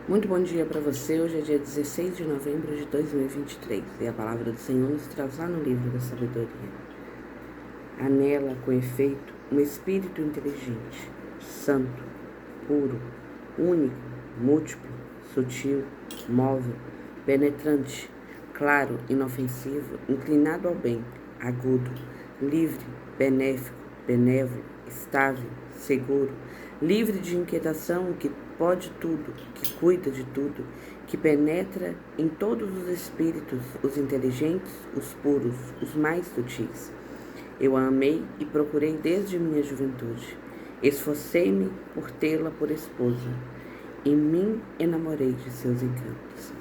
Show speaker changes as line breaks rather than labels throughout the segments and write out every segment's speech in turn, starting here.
Muito bom dia para você. Hoje é dia 16 de novembro de 2023 e a palavra do Senhor nos traz lá no livro da sabedoria. Há nela, com efeito, um espírito inteligente, santo, puro, único, múltiplo, sutil, móvel, penetrante, claro, inofensivo, inclinado ao bem, agudo, livre, benéfico, benévolo, estável, seguro, livre de inquietação, que pode tudo, que cuida de tudo, que penetra em todos os espíritos, os inteligentes, os puros, os mais sutis. Eu a amei e procurei desde minha juventude. Esforcei-me por tê-la por esposa. Em mim enamorei de seus encantos.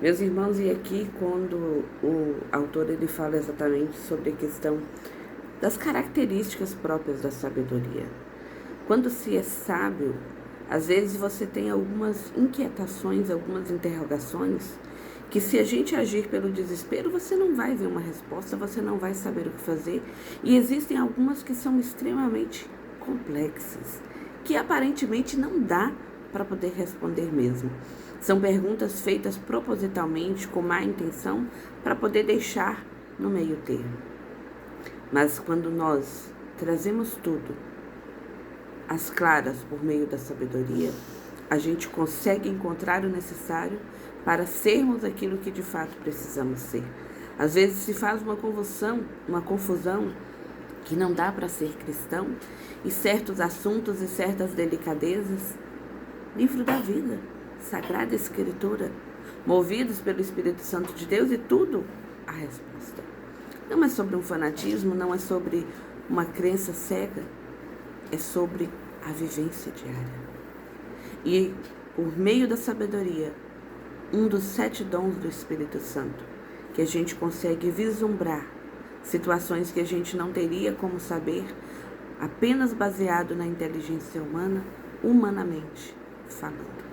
Meus irmãos, e aqui quando o autor ele fala exatamente sobre a questão das características próprias da sabedoria. Quando se é sábio, às vezes você tem algumas inquietações, algumas interrogações, que se a gente agir pelo desespero, você não vai ver uma resposta, você não vai saber o que fazer. E existem algumas que são extremamente complexas, que aparentemente não dá para poder responder mesmo. São perguntas feitas propositalmente, com má intenção, para poder deixar no meio termo. Mas quando nós trazemos tudo às claras por meio da sabedoria, a gente consegue encontrar o necessário para sermos aquilo que de fato precisamos ser. Às vezes se faz uma confusão que não dá para ser cristão, e certos assuntos e certas delicadezas, livro da vida, Sagrada Escritura, movidos pelo Espírito Santo de Deus, e tudo a resposta. Não é sobre um fanatismo, não é sobre uma crença cega, é sobre a vivência diária. E por meio da sabedoria, um dos 7 dons do Espírito Santo, que a gente consegue vislumbrar situações que a gente não teria como saber, apenas baseado na inteligência humana, humanamente falando.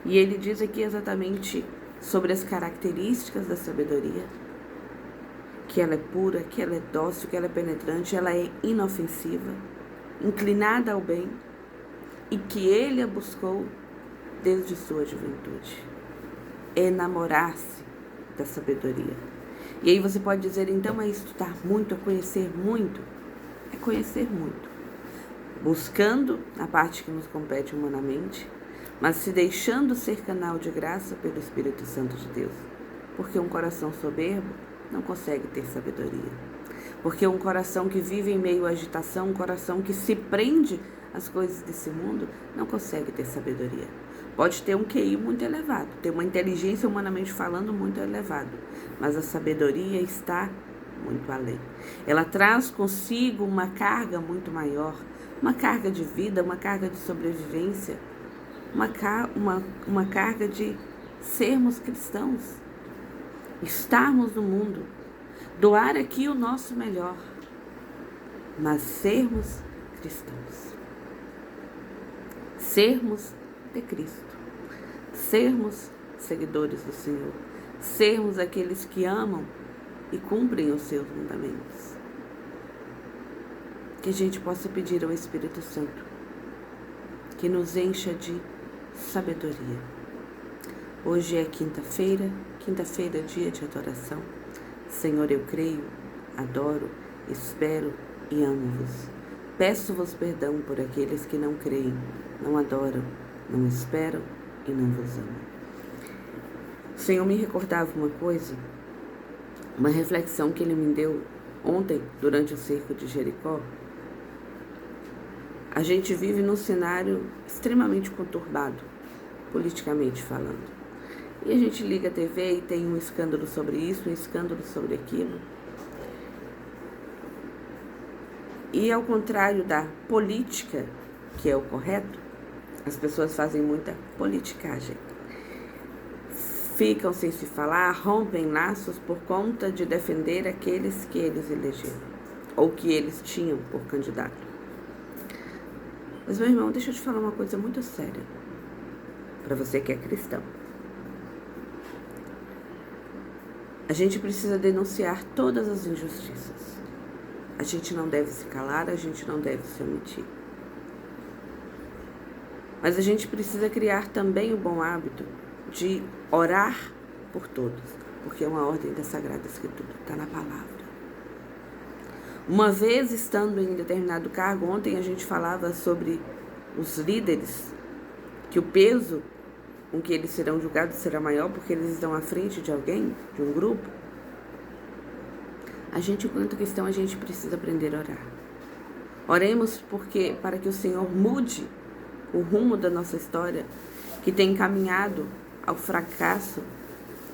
E ele diz aqui exatamente sobre as características da sabedoria, que ela é pura, que ela é dócil, que ela é penetrante, ela é inofensiva, inclinada ao bem, e que ele a buscou desde sua juventude. Enamorar-se da sabedoria. E aí você pode dizer, então é estudar muito, é conhecer muito? É conhecer muito. Buscando a parte que nos compete humanamente, mas se deixando ser canal de graça pelo Espírito Santo de Deus. Porque um coração soberbo não consegue ter sabedoria. Porque um coração que vive em meio à agitação, um coração que se prende às coisas desse mundo, não consegue ter sabedoria. Pode ter um QI muito elevado, ter uma inteligência humanamente falando muito elevado, mas a sabedoria está muito além. Ela traz consigo uma carga muito maior, uma carga de vida, uma carga de sobrevivência, uma carga de sermos cristãos, estarmos no mundo, doar aqui o nosso melhor, mas sermos cristãos, sermos de Cristo, sermos seguidores do Senhor, sermos aqueles que amam e cumprem os seus mandamentos. Que a gente possa pedir ao Espírito Santo que nos encha de sabedoria. Hoje é quinta-feira, dia de adoração. Senhor, eu creio, adoro, espero e amo-vos. Peço-vos perdão por aqueles que não creem, não adoram, não esperam e não vos amam. O Senhor me recordava uma coisa, uma reflexão que Ele me deu ontem, durante o cerco de Jericó. A gente vive num cenário extremamente conturbado, politicamente falando. E a gente liga a TV e tem um escândalo sobre isso, um escândalo sobre aquilo. E ao contrário da política, que é o correto, as pessoas fazem muita politicagem. Ficam sem se falar, rompem laços por conta de defender aqueles que eles elegeram, ou que eles tinham por candidato. Mas, meu irmão, deixa eu te falar uma coisa muito séria, para você que é cristão. A gente precisa denunciar todas as injustiças. A gente não deve se calar, a gente não deve se omitir. Mas a gente precisa criar também o bom hábito de orar por todos, porque é uma ordem da Sagrada Escritura, está na palavra. Uma vez estando em determinado cargo, ontem a gente falava sobre os líderes, que o peso com que eles serão julgados será maior porque eles estão à frente de alguém, de um grupo. A gente, enquanto cristão, a gente precisa aprender a orar. Oremos para que o Senhor mude o rumo da nossa história, que tem caminhado ao fracasso,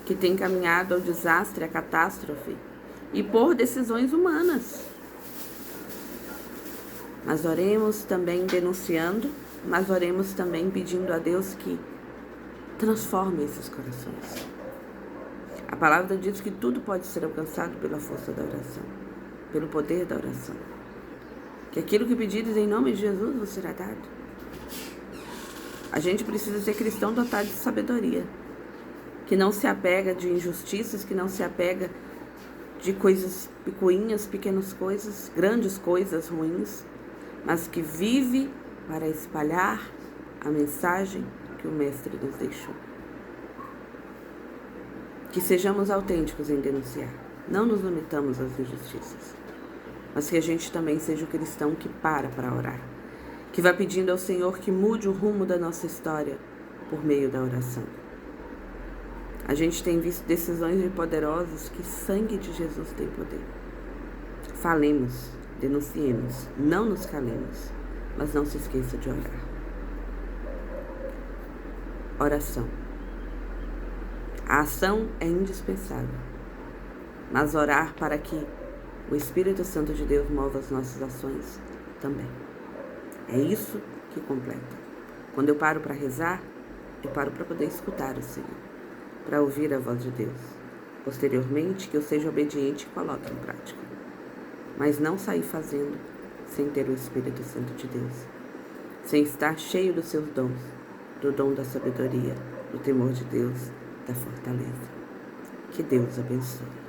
que tem caminhado ao desastre, à catástrofe, e por decisões humanas. Mas oremos também denunciando, mas oremos também pedindo a Deus que transforme esses corações. A palavra diz que tudo pode ser alcançado pela força da oração, pelo poder da oração. Que aquilo que pedires em nome de Jesus vos será dado. A gente precisa ser cristão dotado de sabedoria, que não se apega de injustiças, que não se apega de coisas picuinhas, pequenas coisas, grandes coisas ruins, mas que vive para espalhar a mensagem que o Mestre nos deixou. Que sejamos autênticos em denunciar, não nos limitamos às injustiças, mas que a gente também seja o cristão que para orar, que vai pedindo ao Senhor que mude o rumo da nossa história por meio da oração. A gente tem visto decisões de poderosos que sangue de Jesus tem poder. Falemos, denunciemos, não nos calemos, mas não se esqueça de orar. Oração. A ação é indispensável, mas orar para que o Espírito Santo de Deus mova as nossas ações também. É isso que completa. Quando eu paro para rezar, eu paro para poder escutar o Senhor, para ouvir a voz de Deus. Posteriormente, que eu seja obediente e coloque em prática. Mas não sair fazendo sem ter o Espírito Santo de Deus, sem estar cheio dos seus dons, do dom da sabedoria, do temor de Deus, da fortaleza. Que Deus abençoe.